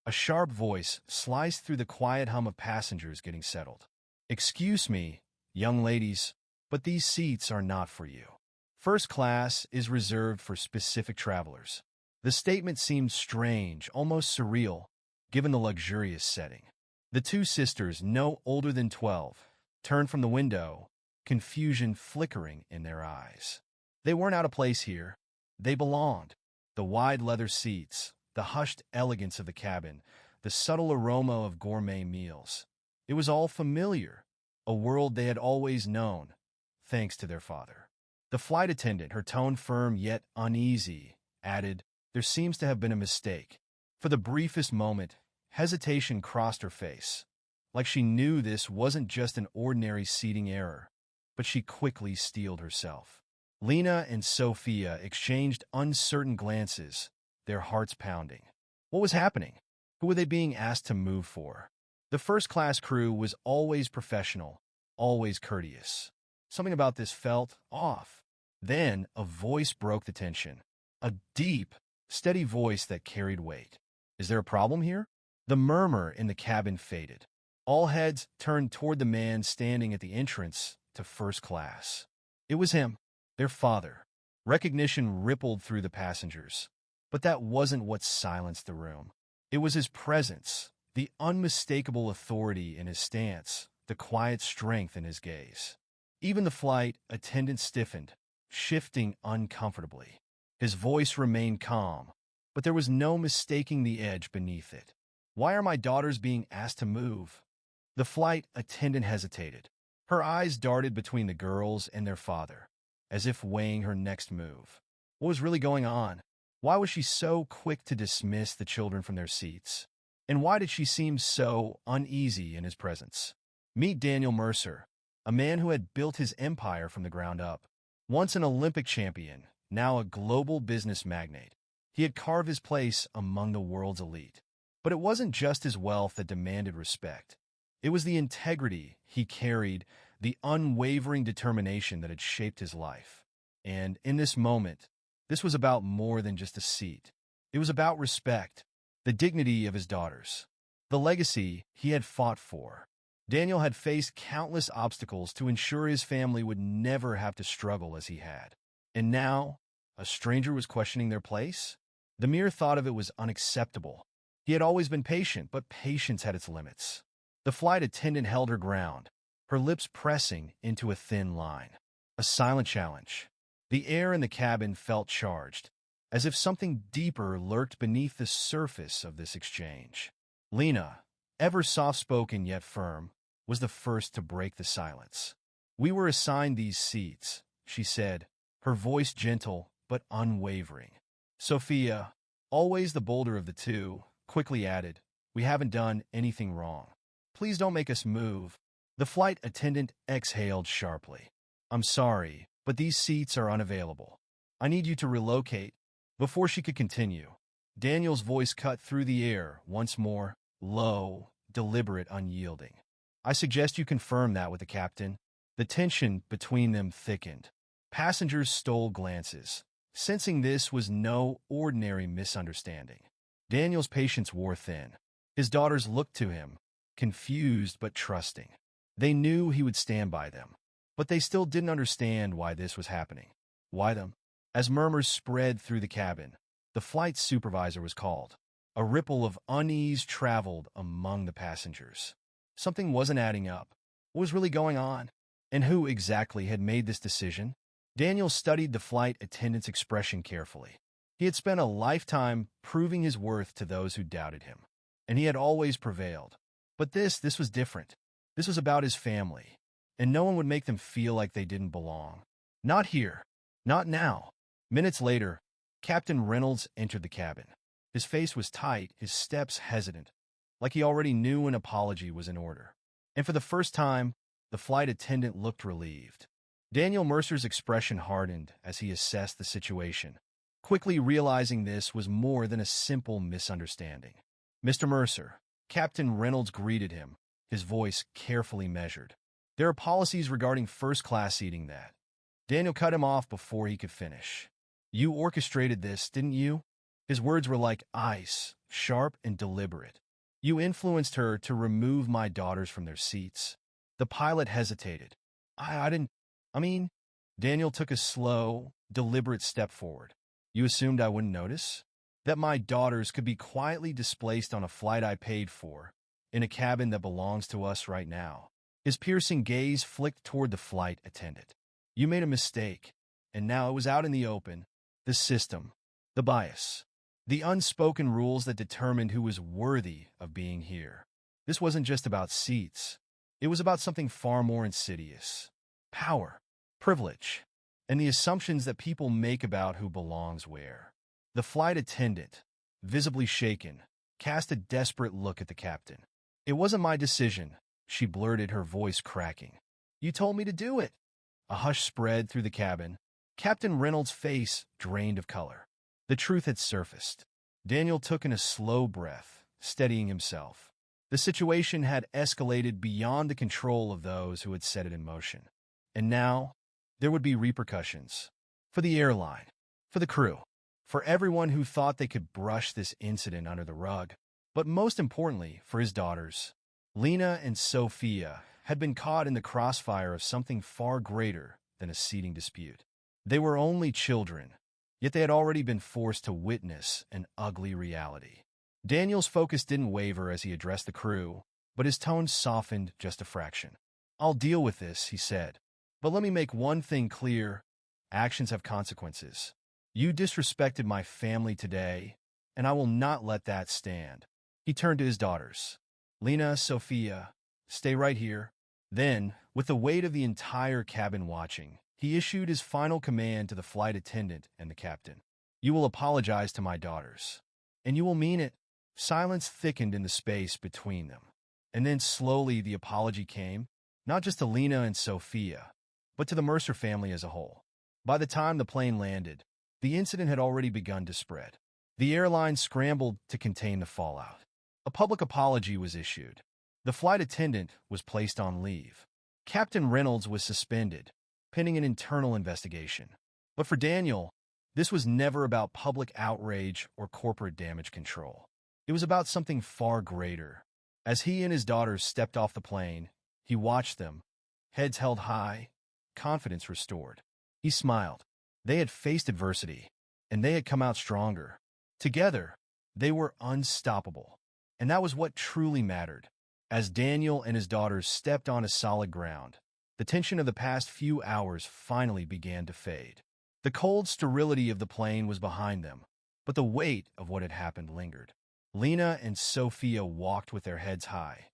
A sharp voice sliced through the quiet hum of passengers getting settled. "Excuse me, young ladies, but these seats are not for you. First class is reserved for specific travelers." The statement seemed strange, almost surreal, given the luxurious setting. The two sisters, no older than 12, turned from the window, confusion flickering in their eyes. They weren't out of place here. They belonged. The wide leather seats, the hushed elegance of the cabin, the subtle aroma of gourmet meals. It was all familiar, a world they had always known, thanks to their father. The flight attendant, her tone firm yet uneasy, added, "There seems to have been a mistake." For the briefest moment, hesitation crossed her face, like she knew this wasn't just an ordinary seating error, but she quickly steeled herself. Lena and Sophia exchanged uncertain glances, their hearts pounding. What was happening? Who were they being asked to move for? The first-class crew was always professional, always courteous. Something about this felt off. Then a voice broke the tension. A deep, steady voice that carried weight. "Is there a problem here?" The murmur in the cabin faded. All heads turned toward the man standing at the entrance to first class. It was him, their father. Recognition rippled through the passengers. But that wasn't what silenced the room. It was his presence, the unmistakable authority in his stance, the quiet strength in his gaze. Even the flight attendant stiffened, shifting uncomfortably. His voice remained calm, but there was no mistaking the edge beneath it. "Why are my daughters being asked to move?" The flight attendant hesitated. Her eyes darted between the girls and their father, as if weighing her next move. What was really going on? Why was she so quick to dismiss the children from their seats? And why did she seem so uneasy in his presence? Meet Daniel Mercer, a man who had built his empire from the ground up. Once an Olympic champion, now a global business magnate. He had carved his place among the world's elite. But it wasn't just his wealth that demanded respect. It was the integrity he carried, the unwavering determination that had shaped his life. And in this moment, this was about more than just a seat. It was about respect, the dignity of his daughters, the legacy he had fought for. Daniel had faced countless obstacles to ensure his family would never have to struggle as he had. And now, a stranger was questioning their place? The mere thought of it was unacceptable. He had always been patient, but patience had its limits. The flight attendant held her ground, her lips pressing into a thin line. A silent challenge. The air in the cabin felt charged, as if something deeper lurked beneath the surface of this exchange. Lena, ever soft-spoken yet firm, was the first to break the silence. "We were assigned these seats," she said, her voice gentle but unwavering. Sophia, always the bolder of the two, quickly added, "We haven't done anything wrong. Please don't make us move." The flight attendant exhaled sharply. "I'm sorry, but these seats are unavailable. I need you to relocate." Before she could continue, Daniel's voice cut through the air once more, low, deliberate, unyielding. "I suggest you confirm that with the captain." The tension between them thickened. Passengers stole glances, sensing this was no ordinary misunderstanding. Daniel's patience wore thin. His daughters looked to him, confused but trusting. They knew he would stand by them, but they still didn't understand why this was happening. Why them? As murmurs spread through the cabin, the flight supervisor was called. A ripple of unease traveled among the passengers. Something wasn't adding up. What was really going on? And who exactly had made this decision? Daniel studied the flight attendant's expression carefully. He had spent a lifetime proving his worth to those who doubted him, and he had always prevailed. But this was different. This was about his family, and no one would make them feel like they didn't belong. Not here. Not now. Minutes later, Captain Reynolds entered the cabin. His face was tight, his steps hesitant, like he already knew an apology was in order. And for the first time, the flight attendant looked relieved. Daniel Mercer's expression hardened as he assessed the situation, quickly realizing this was more than a simple misunderstanding. "Mr. Mercer," Captain Reynolds greeted him, his voice carefully measured. "There are policies regarding first-class seating that—" Daniel cut him off before he could finish. "You orchestrated this, didn't you?" His words were like ice, sharp and deliberate. You influenced her to remove my daughters from their seats. The pilot hesitated. I didn't, I mean, Daniel took a slow, deliberate step forward. You assumed I wouldn't notice? That my daughters could be quietly displaced on a flight I paid for, in a cabin that belongs to us right now. His piercing gaze flicked toward the flight attendant. You made a mistake, and now it was out in the open. The system, the bias, the unspoken rules that determined who was worthy of being here. This wasn't just about seats. It was about something far more insidious. Power, privilege, and the assumptions that people make about who belongs where. The flight attendant, visibly shaken, cast a desperate look at the captain. It wasn't my decision, she blurted, her voice cracking. You told me to do it. A hush spread through the cabin. Captain Reynolds' face drained of color. The truth had surfaced. Daniel took in a slow breath, steadying himself. The situation had escalated beyond the control of those who had set it in motion. And now, there would be repercussions. For the airline, for the crew, for everyone who thought they could brush this incident under the rug. But most importantly, for his daughters. Lena and Sophia had been caught in the crossfire of something far greater than a seating dispute. They were only children, yet they had already been forced to witness an ugly reality. Daniel's focus didn't waver as he addressed the crew, but his tone softened just a fraction. I'll deal with this, he said. But let me make one thing clear. Actions have consequences. You disrespected my family today, and I will not let that stand. He turned to his daughters. Lena, Sophia, stay right here. Then, with the weight of the entire cabin watching, he issued his final command to the flight attendant and the captain. You will apologize to my daughters. And you will mean it. Silence thickened in the space between them. And then slowly the apology came, not just to Lena and Sophia, but to the Mercer family as a whole. By the time the plane landed, the incident had already begun to spread. The airline scrambled to contain the fallout. A public apology was issued. The flight attendant was placed on leave. Captain Reynolds was suspended, pending an internal investigation. But for Daniel, this was never about public outrage or corporate damage control. It was about something far greater. As he and his daughters stepped off the plane, he watched them, heads held high, confidence restored. He smiled. They had faced adversity, and they had come out stronger. Together, they were unstoppable. And that was what truly mattered. As Daniel and his daughters stepped onto solid ground, the tension of the past few hours finally began to fade. The cold sterility of the plane was behind them, but the weight of what had happened lingered. Lena and Sophia walked with their heads high,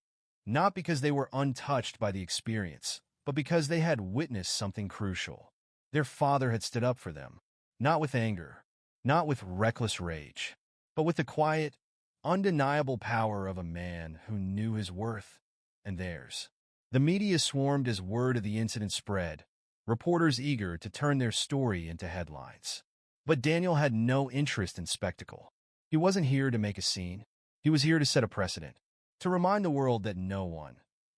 not because they were untouched by the experience, but because they had witnessed something crucial. Their father had stood up for them, not with anger, not with reckless rage, but with the quiet, undeniable power of a man who knew his worth and theirs. The media swarmed as word of the incident spread, reporters eager to turn their story into headlines. But Daniel had no interest in spectacle. He wasn't here to make a scene. He was here to set a precedent, to remind the world that no one,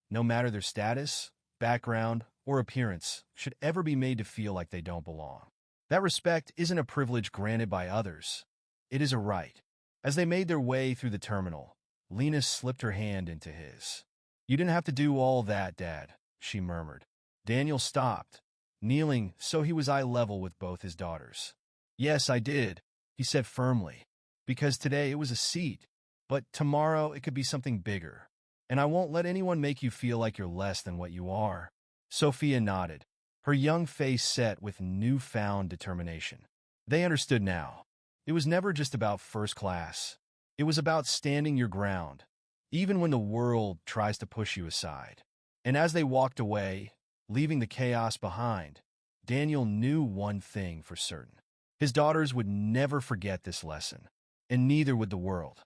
no matter their status, background, or appearance, should ever be made to feel like they don't belong. That respect isn't a privilege granted by others. It is a right. As they made their way through the terminal, Lena slipped her hand into his. You didn't have to do all that, Dad, she murmured. Daniel stopped, kneeling so he was eye level with both his daughters. Yes, I did, he said firmly, because today it was a seat, but tomorrow it could be something bigger, and I won't let anyone make you feel like you're less than what you are. Sophia nodded, her young face set with newfound determination. They understood now. It was never just about first class. It was about standing your ground, even when the world tries to push you aside. And as they walked away, leaving the chaos behind, Daniel knew one thing for certain. His daughters would never forget this lesson, and neither would the world.